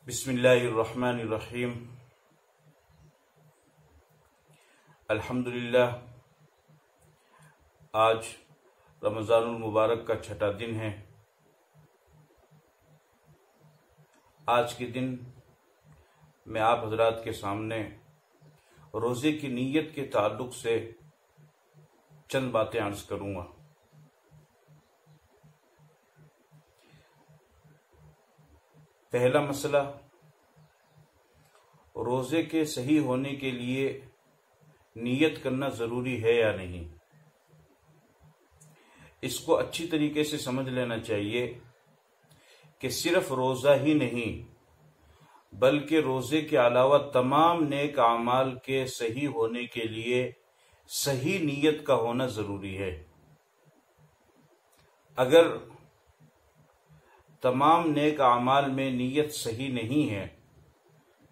بسم اللہ الرحمن الرحیم۔ الحمدللہ، آج رمضان المبارک کا چھٹا دن ہے۔ آج کے دن میں آپ حضرات کے سامنے روزے کی نیت کے تعلق سے چند باتیں عرض کروں گا۔ پہلا مسئلہ، روزے کے صحیح ہونے کے لیے نیت کرنا ضروری ہے یا نہیں۔ اس کو اچھی طریقے سے سمجھ لینا چاہیے کہ صرف روزہ ہی نہیں بلکہ روزے کے علاوہ تمام نیک اعمال کے صحیح ہونے کے لیے صحیح نیت کا ہونا ضروری ہے۔ اگر تمام نیک اعمال میں نیت صحیح نہیں ہے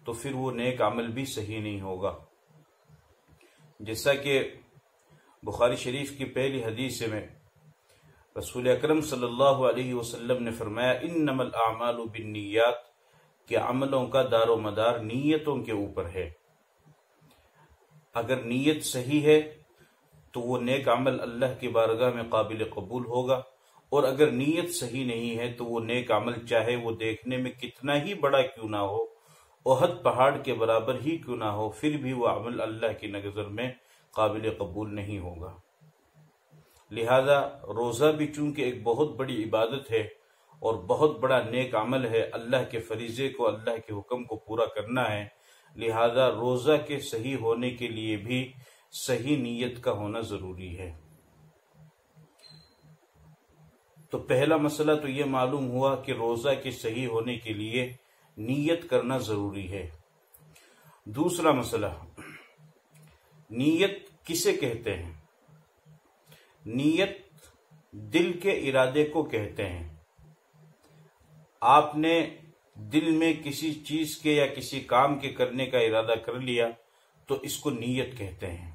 تو پھر وہ نیک عمل بھی صحیح نہیں ہوگا۔ جیسا کہ بخاری شریف کی پہلی حدیث میں رسول اکرم صلی اللہ علیہ وسلم نے فرمایا، انما الاعمال بالنیات، کہ عملوں کا دار و مدار نیتوں کے اوپر ہے۔ اگر نیت صحیح ہے تو وہ نیک عمل اللہ کی بارگاہ میں قابل قبول ہوگا، اور اگر نیت صحیح نہیں ہے تو وہ نیک عمل چاہے وہ دیکھنے میں کتنا ہی بڑا کیوں نہ ہو، احد پہاڑ کے برابر ہی کیوں نہ ہو، پھر بھی وہ عمل اللہ کی نظر میں قابل قبول نہیں ہوگا۔ لہذا روزہ بھی چونکہ ایک بہت بڑی عبادت ہے اور بہت بڑا نیک عمل ہے، اللہ کے فریضے کو، اللہ کے حکم کو پورا کرنا ہے، لہذا روزہ کے صحیح ہونے کے لیے بھی صحیح نیت کا ہونا ضروری ہے۔ تو پہلا مسئلہ تو یہ معلوم ہوا کہ روزہ کے صحیح ہونے کے لیے نیت کرنا ضروری ہے۔ دوسرا مسئلہ، نیت کسے کہتے ہیں؟ نیت دل کے ارادے کو کہتے ہیں۔ آپ نے دل میں کسی چیز کے یا کسی کام کے کرنے کا ارادہ کر لیا تو اس کو نیت کہتے ہیں۔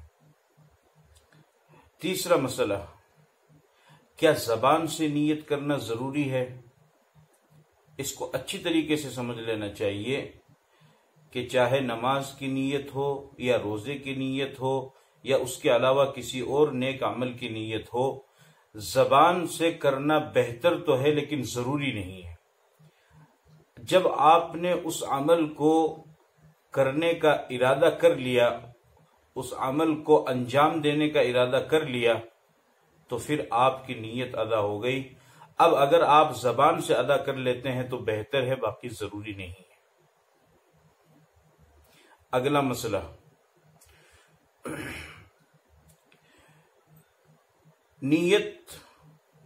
تیسرا مسئلہ، کیا زبان سے نیت کرنا ضروری ہے؟ اس کو اچھی طریقے سے سمجھ لینا چاہیے کہ چاہے نماز کی نیت ہو یا روزے کی نیت ہو یا اس کے علاوہ کسی اور نیک عمل کی نیت ہو، زبان سے کرنا بہتر تو ہے لیکن ضروری نہیں ہے۔ جب آپ نے اس عمل کو کرنے کا ارادہ کر لیا، اس عمل کو انجام دینے کا ارادہ کر لیا، تو پھر آپ کی نیت ادا ہو گئی۔ اب اگر آپ زبان سے ادا کر لیتے ہیں تو بہتر ہے، باقی ضروری نہیں ہے۔ اگلا مسئلہ، نیت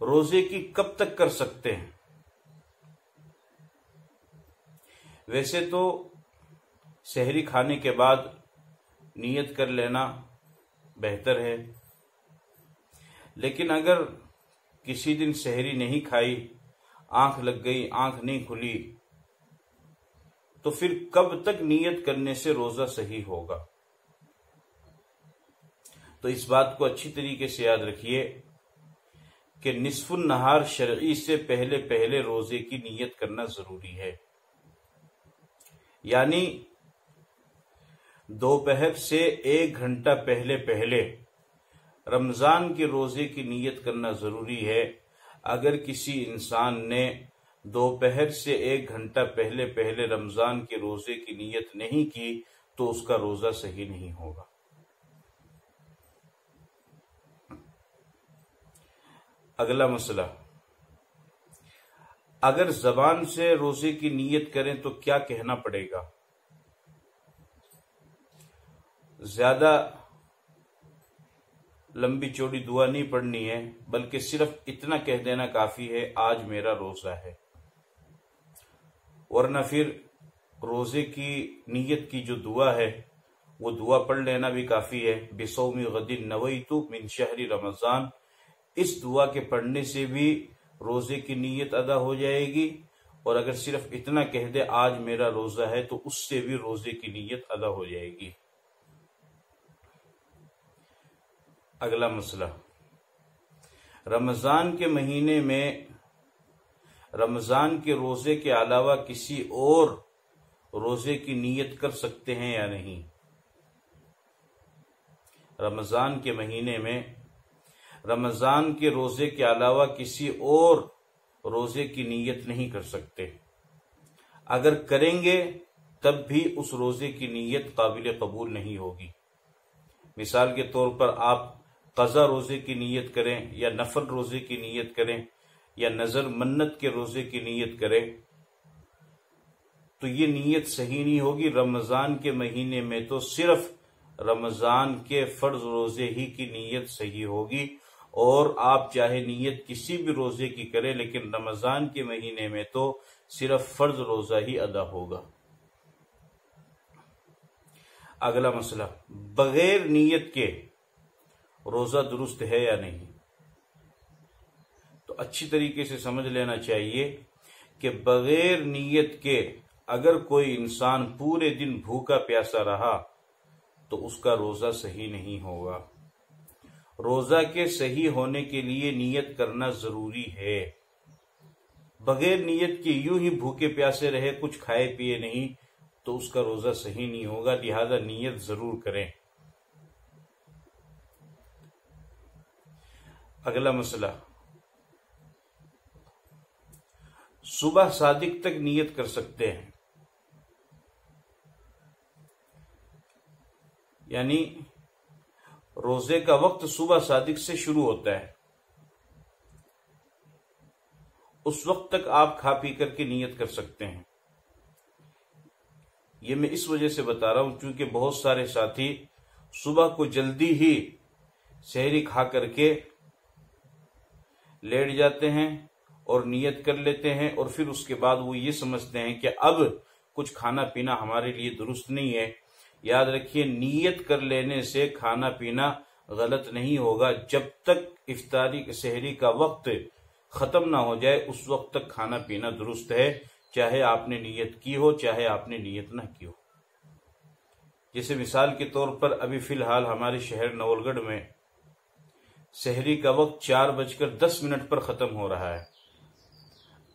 روزے کی کب تک کر سکتے ہیں؟ ویسے تو سحری کھانے کے بعد نیت کر لینا بہتر ہے، لیکن اگر کسی دن سحری نہیں کھائی، آنکھ لگ گئی، آنکھ نہیں کھلی، تو پھر کب تک نیت کرنے سے روزہ صحیح ہوگا؟ تو اس بات کو اچھی طریقے سے یاد رکھیے کہ نصف النہار شرعی سے پہلے پہلے روزے کی نیت کرنا ضروری ہے، یعنی دوپہر سے 1 گھنٹہ پہلے پہلے رمضان کے روزے کی نیت کرنا ضروری ہے۔ اگر کسی انسان نے دوپہر سے 1 گھنٹہ پہلے پہلے رمضان کے روزے کی نیت نہیں کی تو اس کا روزہ صحیح نہیں ہوگا۔ اگلا مسئلہ، اگر زبان سے روزے کی نیت کریں تو کیا کہنا پڑے گا؟ زیادہ لمبی چوڑی دعا نہیں پڑھنی ہے، بلکہ صرف اتنا کہہ دینا کافی ہے، آج میرا روزہ ہے۔ ورنہ پھر روزے کی نیت کی جو دعا ہے وہ دعا پڑھ لینا بھی کافی ہے۔ بصوم غد نویت من شہر رمضان، اس دعا کے پڑھنے سے بھی روزے کی نیت ادا ہو جائے گی، اور اگر صرف اتنا کہہ دے آج میرا روزہ ہے تو اس سے بھی روزے کی نیت ادا ہو جائے گی۔ اگلا مسئلہ، رمضان کے مہینے میں رمضان کے روزے کے علاوہ کسی اور روزے کی نیت کر سکتے ہیں یا نہیں؟ رمضان کے مہینے میں رمضان کے روزے کے علاوہ کسی اور روزے کی نیت نہیں کر سکتے۔ اگر کریں گے تب بھی اس روزے کی نیت قابل قبول نہیں ہوگی۔ مثال کے طور پر آپ قضا روزے کی نیت کریں یا نفل روزے کی نیت کریں یا نذر منت کے روزے کی نیت کریں تو یہ نیت صحیح نہیں ہوگی۔ رمضان کے مہینے میں تو صرف رمضان کے فرض روزے ہی کی نیت صحیح ہوگی، اور آپ چاہے نیت کسی بھی روزے کی کریں لیکن رمضان کے مہینے میں تو صرف فرض روزہ ہی ادا ہوگا۔ اگلا مسئلہ، بغیر نیت کے روزہ درست ہے یا نہیں؟ تو اچھی طریقے سے سمجھ لینا چاہیے کہ بغیر نیت کے اگر کوئی انسان پورے دن بھوکا پیاسا رہا تو اس کا روزہ صحیح نہیں ہوگا۔ روزہ کے صحیح ہونے کے لیے نیت کرنا ضروری ہے۔ بغیر نیت کے یوں ہی بھوکے پیاسے رہے، کچھ کھائے پیے نہیں، تو اس کا روزہ صحیح نہیں ہوگا، لہذا نیت ضرور کریں۔ اگلا مسئلہ، صبح صادق تک نیت کر سکتے ہیں، یعنی روزے کا وقت صبح صادق سے شروع ہوتا ہے، اس وقت تک آپ کھا پی کر کے نیت کر سکتے ہیں۔ یہ میں اس وجہ سے بتا رہا ہوں چونکہ بہت سارے ساتھی صبح کو جلدی ہی سحری کھا کر کے لیٹ جاتے ہیں اور نیت کر لیتے ہیں، اور پھر اس کے بعد وہ یہ سمجھتے ہیں کہ اب کچھ کھانا پینا ہمارے لیے درست نہیں ہے۔ یاد رکھیے، نیت کر لینے سے کھانا پینا غلط نہیں ہوگا، جب تک افطاری سحری کا وقت ختم نہ ہو جائے اس وقت تک کھانا پینا درست ہے، چاہے آپ نے نیت کی ہو چاہے آپ نے نیت نہ کی ہو۔ جیسے مثال کے طور پر ابھی فی الحال ہمارے شہر نول گڑھ میں سحری کا وقت 4:10 پر ختم ہو رہا ہے۔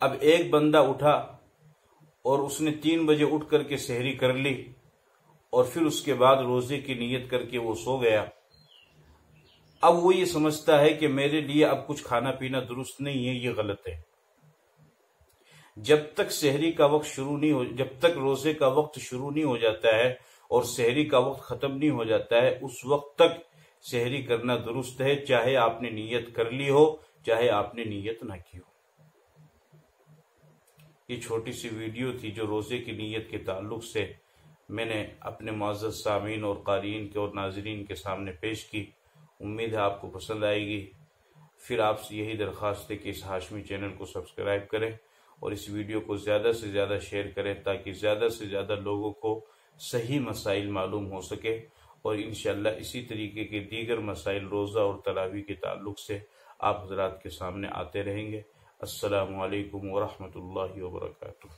اب ایک بندہ اٹھا اور اس نے 3 بجے اٹھ کر کے سحری کر لی اور پھر اس کے بعد روزے کی نیت کر کے وہ سو گیا۔ اب وہ یہ سمجھتا ہے کہ میرے لیے اب کچھ کھانا پینا درست نہیں ہے، یہ غلط ہے۔ جب تک سحری کا وقت شروع نہیں ہو جب تک روزے کا وقت شروع نہیں ہو جاتا ہے اور سحری کا وقت ختم نہیں ہو جاتا ہے، اس وقت تک سحری کرنا درست ہے، چاہے آپ نے نیت کر لی ہو چاہے آپ نے نیت نہ کی ہو۔ یہ چھوٹی سی ویڈیو تھی جو روزے کی نیت کے تعلق سے میں نے اپنے معزز سامعین اور قارئین کے اور ناظرین کے سامنے پیش کی۔ امید ہے آپ کو پسند آئے گی۔ پھر آپ سے یہی درخواست ہے کہ اس ہاشمی چینل کو سبسکرائب کریں اور اس ویڈیو کو زیادہ سے زیادہ شیئر کریں تاکہ زیادہ سے زیادہ لوگوں کو صحیح مسائل معلوم ہو سکے، اور انشاءاللہ اسی طریقے کے دیگر مسائل روزہ اور تراویح کے تعلق سے آپ حضرات کے سامنے آتے رہیں گے۔ السلام علیکم ورحمۃ اللہ وبرکاتہ۔